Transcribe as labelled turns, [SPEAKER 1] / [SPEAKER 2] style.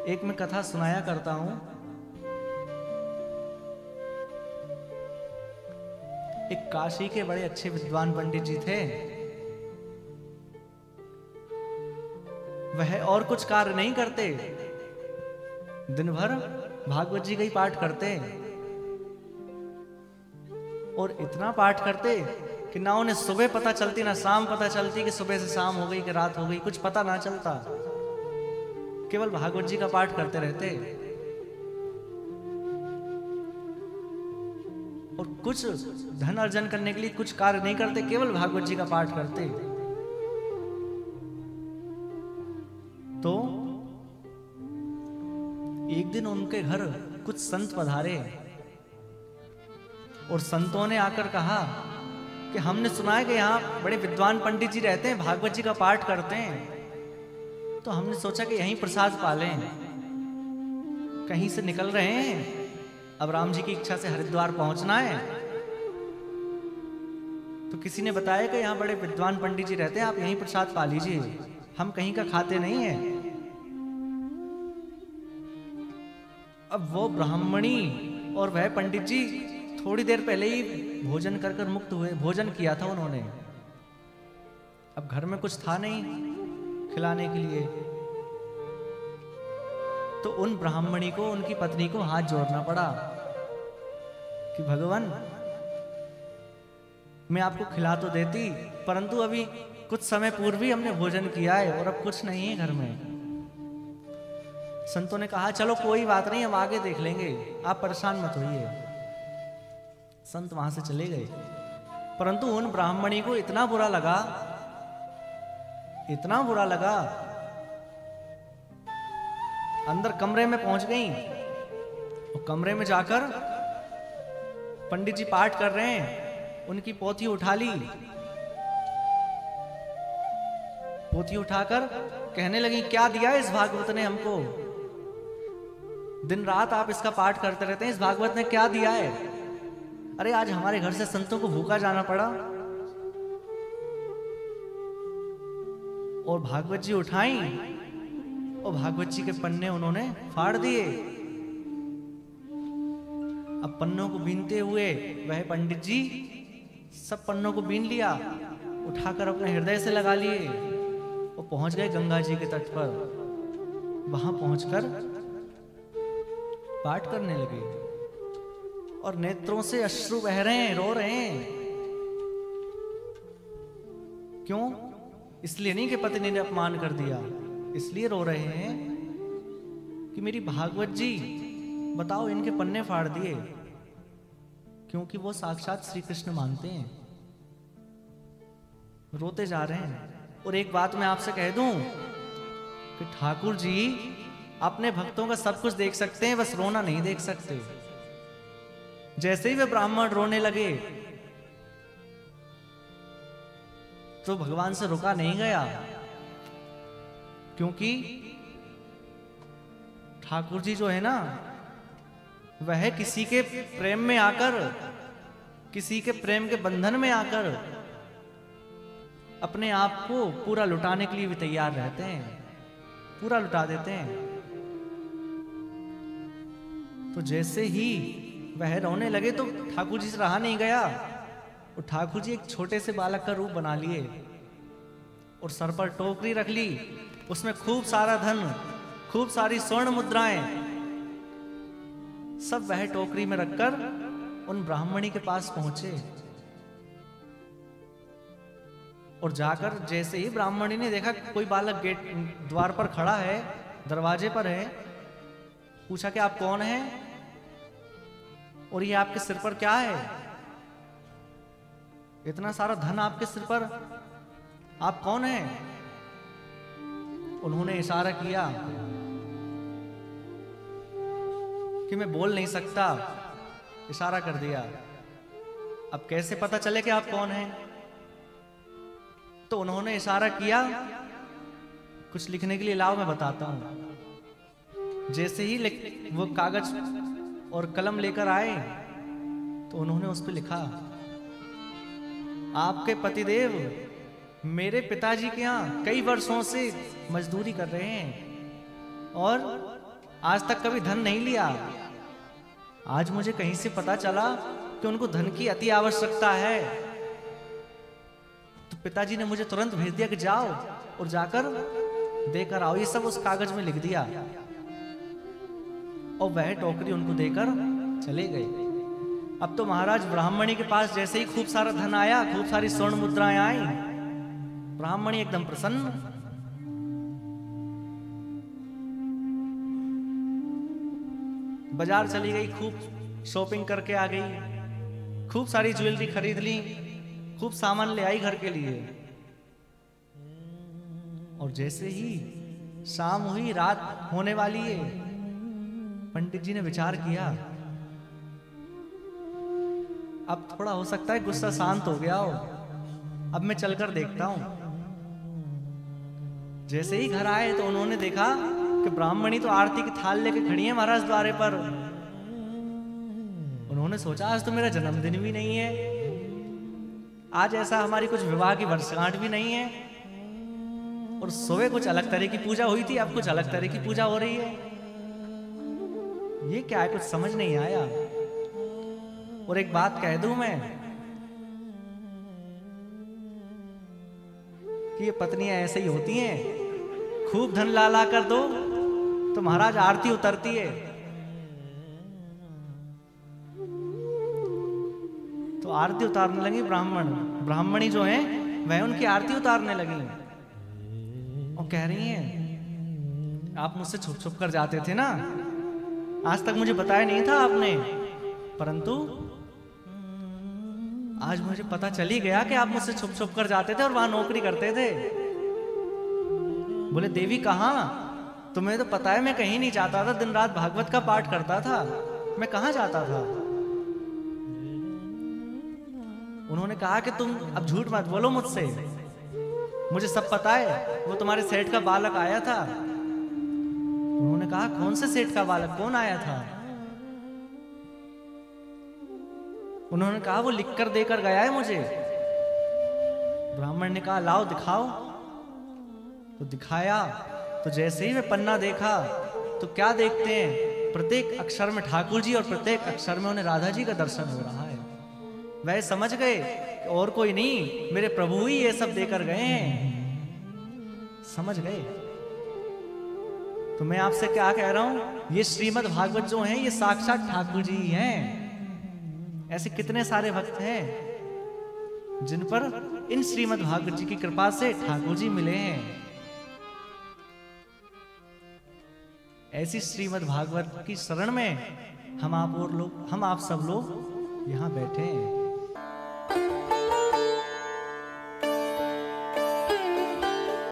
[SPEAKER 1] एक मैं कथा सुनाया करता हूं। एक काशी के बड़े अच्छे विद्वान पंडित जी थे। वह और कुछ कार्य नहीं करते, दिन भर भागवत जी का ही पाठ करते और इतना पाठ करते कि ना उन्हें सुबह पता चलती ना शाम पता चलती कि सुबह से शाम हो गई कि रात हो गई, कुछ पता ना चलता। केवल भागवत जी का पाठ करते रहते और कुछ धन अर्जन करने के लिए कुछ कार्य नहीं करते, केवल भागवत जी का पाठ करते। तो एक दिन उनके घर कुछ संत पधारे और संतों ने आकर कहा कि हमने सुना है कि यहाँ बड़े विद्वान पंडित जी रहते हैं, भागवत जी का पाठ करते हैं, तो हमने सोचा कि यहीं प्रसाद पालें। कहीं से निकल रहे हैं, अब राम जी की इच्छा से हरिद्वार पहुंचना है, तो किसी ने बताया कि यहाँ बड़े विद्वान पंडित जी रहते हैं, आप यहीं प्रसाद पा लीजिए, हम कहीं का खाते नहीं है। अब वो ब्राह्मणी और वह पंडित जी थोड़ी देर पहले ही भोजन कर कर मुक्त हुए, भोजन किया था उन्होंने। अब घर में कुछ था नहीं खिलाने के लिए, तो उन ब्राह्मणी को, उनकी पत्नी को हाथ जोड़ना पड़ा कि भगवान मैं आपको खिला तो देती, परंतु अभी कुछ समय पूर्व ही हमने भोजन किया है और अब कुछ नहीं है घर में। संतों ने कहा चलो कोई बात नहीं, हम आगे देख लेंगे, आप परेशान मत होइए। संत वहां से चले गए, परंतु उन ब्राह्मणी को इतना बुरा लगा, इतना बुरा लगा, अंदर कमरे में पहुंच गई और कमरे में जाकर पंडित जी पाठ कर रहे हैं, उनकी पोथी उठा ली, पोथी उठाकर कहने लगी क्या दिया इस भागवत ने हमको, दिन रात आप इसका पाठ करते रहते हैं, इस भागवत ने क्या दिया है। अरे आज हमारे घर से संतों को भूखा जाना पड़ा। और भागवत जी उठाई और भागवत जी के पन्ने उन्होंने फाड़ दिए। अब पन्नों को बीनते हुए वह पंडित जी सब पन्नों को बीन लिया, उठाकर अपने हृदय से लगा लिए और पहुंच गए गंगा जी के तट पर। वहां पहुंचकर पाठ करने लगे और नेत्रों से अश्रु बह रहे हैं, रो रहे हैं। क्यों? इसलिए नहीं कि पत्नी ने अपमान कर दिया, इसलिए रो रहे हैं कि मेरी भागवत जी बताओ इनके पन्ने फाड़ दिए, क्योंकि वो साक्षात श्री कृष्ण मानते हैं। रोते जा रहे हैं। और एक बात मैं आपसे कह दूं कि ठाकुर जी अपने भक्तों का सब कुछ देख सकते हैं, बस रोना नहीं देख सकते। जैसे ही वे ब्राह्मण रोने लगे तो भगवान से रुका नहीं गया, क्योंकि ठाकुर जी जो है ना, वह किसी के प्रेम में आकर, किसी के प्रेम के बंधन में आकर अपने आप को पूरा लुटाने के लिए भी तैयार रहते हैं, पूरा लुटा देते हैं। तो जैसे ही वह रोने लगे तो ठाकुर जी से रहा नहीं गया और ठाकुर जी एक छोटे से बालक का रूप बना लिए और सर पर टोकरी रख ली, उसमें खूब सारा धन, खूब सारी स्वर्ण मुद्राएं, सब वह टोकरी में रखकर उन ब्राह्मणी के पास पहुंचे। और जाकर जैसे ही ब्राह्मणी ने देखा कोई बालक गेट द्वार पर खड़ा है, दरवाजे पर है, पूछा कि आप कौन हैं और ये आपके सिर पर क्या है, इतना सारा धन आपके सिर पर, आप कौन हैं? उन्होंने इशारा किया कि मैं बोल नहीं सकता, इशारा कर दिया। अब कैसे पता चले कि आप कौन हैं? तो उन्होंने इशारा किया, कुछ लिखने के लिए लाओ मैं बताता हूं। जैसे ही वो कागज और कलम लेकर आए तो उन्होंने उस पर लिखा, आपके पतिदेव मेरे पिताजी के यहाँ कई वर्षों से मजदूरी कर रहे हैं और आज तक कभी धन नहीं लिया। आज मुझे कहीं से पता चला कि उनको धन की अति आवश्यकता है। तो पिताजी ने मुझे तुरंत भेज दिया कि जाओ और जाकर देकर आओ। ये सब उस कागज में लिख दिया और वह टोकरी उनको देकर चले गए। अब तो महाराज ब्राह्मणी के पास जैसे ही खूब सारा धन आया, खूब सारी स्वर्ण मुद्राएं आई, ब्राह्मणी एकदम प्रसन्न। बाजार चली गई, खूब शॉपिंग करके आ गई, खूब सारी ज्वेलरी खरीद ली, खूब सामान ले आई घर के लिए। और जैसे ही शाम हुई, रात होने वाली है, पंडित जी ने विचार किया अब थोड़ा हो सकता है गुस्सा शांत हो गया हो, अब मैं चलकर देखता हूं। जैसे ही घर आए तो उन्होंने देखा कि ब्राह्मणी तो आरती की थाल लेके खड़ी है महाराज द्वारे पर। उन्होंने सोचा आज तो मेरा जन्मदिन भी नहीं है, आज ऐसा हमारी कुछ विवाह की वर्षगांठ भी नहीं है, और सुबह कुछ अलग तरह की पूजा हुई थी, अब कुछ अलग तरह की पूजा हो रही है। ये क्या है, कुछ समझ नहीं आया। और एक बात कह दूं मैं कि ये पत्नियां ऐसे ही होती हैं, खूब धन ला कर दो तो महाराज आरती उतरती है। तो आरती उतारने लगी ब्राह्मणी जो है वह उनकी आरती उतारने लगी और कह रही हैं आप मुझसे छुप छुप कर जाते थे ना, आज तक मुझे बताया नहीं था आपने, परंतु आज मुझे पता चल ही गया कि आप मुझसे छुप छुप कर जाते थे और वहां नौकरी करते थे। बोले देवी कहां? तुम्हें तो पता है मैं कहीं नहीं जाता था, दिन रात भागवत का पाठ करता था, मैं कहां जाता था? उन्होंने कहा कि तुम अब झूठ मत बोलो मुझसे, मुझे सब पता है, वो तुम्हारे सेठ का बालक आया था। उन्होंने कहा कौन से सेठ का बालक, कौन आया था? उन्होंने कहा वो लिख कर देकर गया है मुझे। ब्राह्मण ने कहा लाओ दिखाओ। तो दिखाया तो जैसे ही वे पन्ना देखा तो क्या देखते हैं, प्रत्येक अक्षर में ठाकुर जी और प्रत्येक अक्षर में उन्हें राधा जी का दर्शन हो रहा है। वह समझ गए कि और कोई नहीं, मेरे प्रभु ही ये सब देकर गए हैं। समझ गए। तो मैं आपसे क्या कह रहा हूं, ये श्रीमद् भागवत जो है ये साक्षात ठाकुर जी ही हैं। ऐसे कितने सारे भक्त हैं जिन पर इन श्रीमद् भागवत जी की कृपा से ठाकुर जी मिले हैं। ऐसी श्रीमद् भागवत की शरण में हम आप सब लोग यहाँ बैठे हैं।